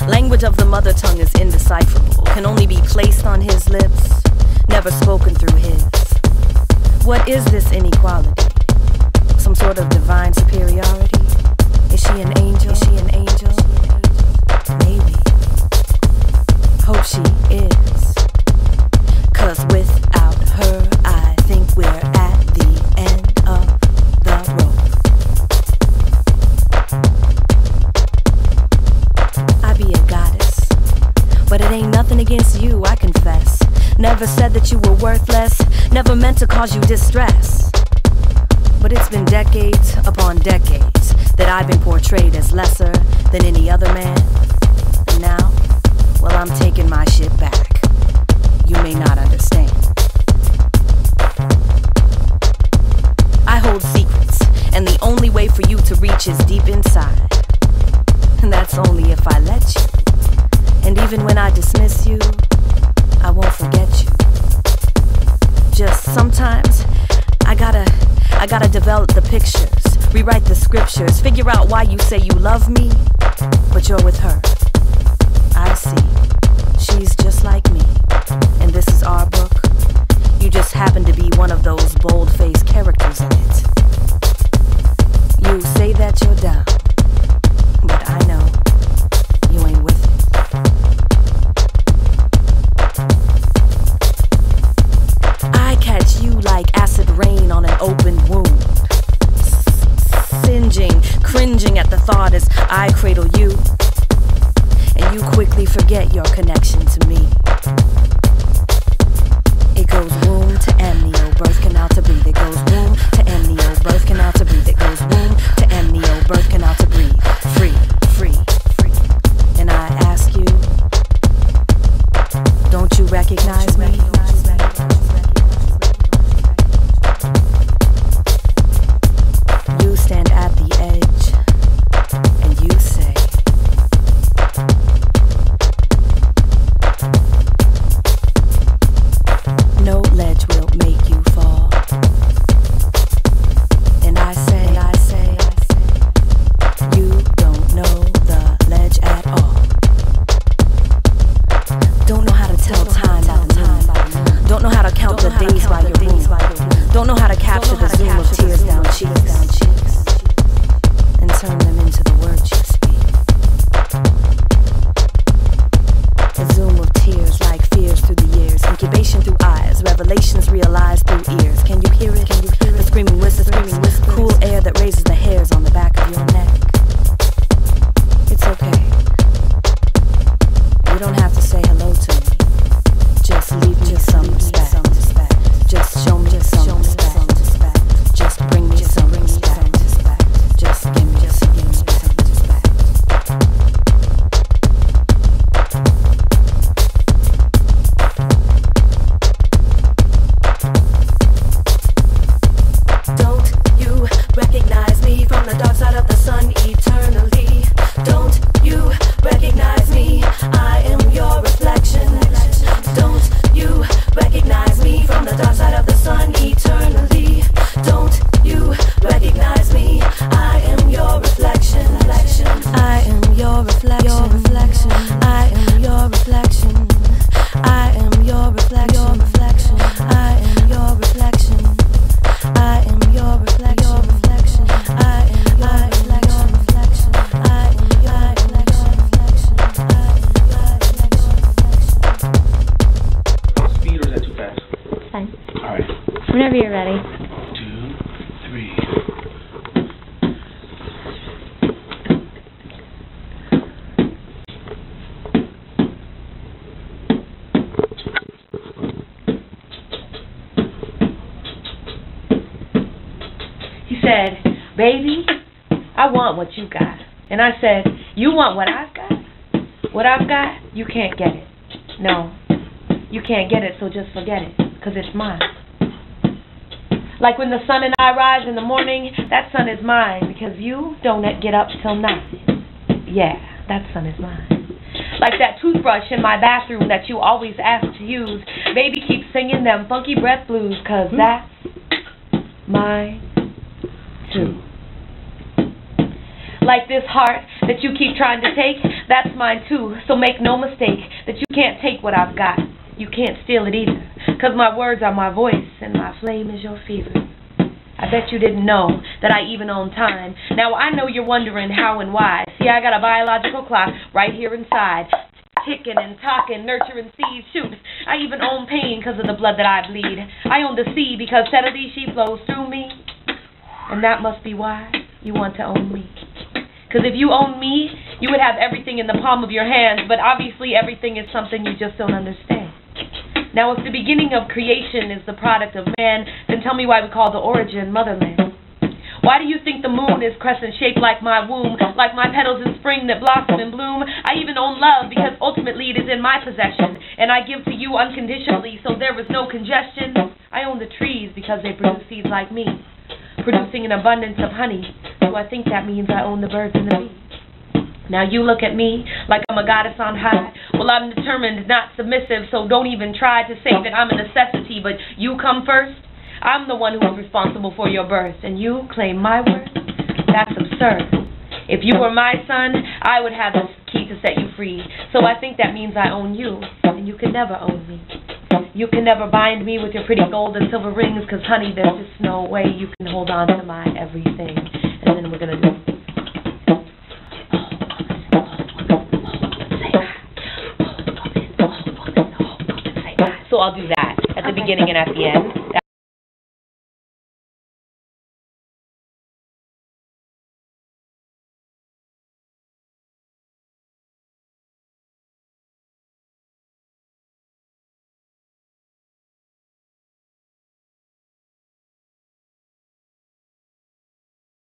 Language of the mother tongue is indecipherable, can only be placed on his lips, never spoken through his. What is this inequality? Some sort of divine superiority? Is she an angel? Is she an angel? Maybe. Hope she is. 'Cause without her, I think we're at the end of the rope. I be a goddess, but it ain't nothing against you, I confess. Never said that you were worthless, never meant to cause you distress. But it's been decades upon decades that I've been portrayed as lesser than any other man. And now, well, I'm taking my shit back. You may not understand. I hold secrets, and the only way for you to reach is deep inside. And that's only if I let you. And even when I dismiss you, I won't forget you. Just sometimes, I gotta develop the pictures, rewrite the scriptures, figure out why you say you love me, but you're with her. I see. She's just like me, and this is our book. You just happen to be one of those bold-faced characters in it. You say that you're down, but I know you ain't with it. I catch you like acid rain on an open wound, singeing, cringing at the thought as I cradle you, and you quickly forget your connection to me. It goes womb to amnio, birth canal to breathe. It goes womb to amnio, birth canal to breathe. It goes womb to amnio, birth canal to breathe. Free, free, free. And I ask you, don't you recognize me? You stand at the edge, and you say, no ledge will make you fall. And I say, you don't know the ledge at all. Don't know how to tell time by the moon. Don't know how to count the days by your moon. Don't know how to capture the zoom of tears down cheeks and turn them into the words you speak. A zoom of tears like fears through the years, incubation through eyes, revelations realized through ears. Can you hear it? Can you hear it? The screaming whispers, cool air that raises the hairs on the back of your neck. It's okay. You don't have to say hello to me. Just leave me some respect. Just show me some respect. Just bring me some respect. Just give me some respect. Don't you recognize me from the dark side of the sun eternally? Don't you recognize me? I am your reflection. Don't you recognize me from the dark side of the sun eternally? Don't you recognize me? I am your reflection. I am your reflection. I am your reflection. I am your reflection. I am your reflection. I am your reflection. I am your reflection. I am your reflection. Speed or is that too fast? Fine. All right. Whenever you're ready. 2, 3. He said, baby, I want what you got. And I said, you want what I've got? What I've got, you can't get it. No, you can't get it, so just forget it, because it's mine. Like when the sun and I rise in the morning, that sun is mine, because you don't get up till 9. Yeah, that sun is mine. Like that toothbrush in my bathroom that you always ask to use. Baby, keep singing them funky breath blues, because that's mine too. Like this heart that you keep trying to take, that's mine too. So make no mistake that you can't take what I've got. You can't steal it either. 'Cause my words are my voice and my flame is your fever. I bet you didn't know that I even own time. Now I know you're wondering how and why. See, I got a biological clock right here inside, ticking and talking, nurturing seeds. Shoot, I even own pain 'cause of the blood that I bleed. I own the sea because steadily she flows through me. And that must be why you want to own me. 'Cause if you own me, you would have everything in the palm of your hands, but obviously everything is something you just don't understand. Now, if the beginning of creation is the product of man, then tell me why we call the origin motherland. Why do you think the moon is crescent-shaped like my womb, like my petals in spring that blossom and bloom? I even own love because ultimately it is in my possession, and I give to you unconditionally, so there is no congestion. I own the trees because they produce seeds like me, producing an abundance of honey, so I think that means I own the birds and the bees. Now you look at me like I'm a goddess on high. Well, I'm determined, not submissive, so don't even try to say that I'm a necessity, but you come first. I'm the one who is responsible for your birth, and you claim my worth? That's absurd. If you were my son, I would have the key to set you free, so I think that means I own you, and you can never own me. You can never bind me with your pretty gold and silver rings, 'cause honey, there's just no way you can hold on to my everything. And then we're gonna do so I'll do that at the beginning and at the end.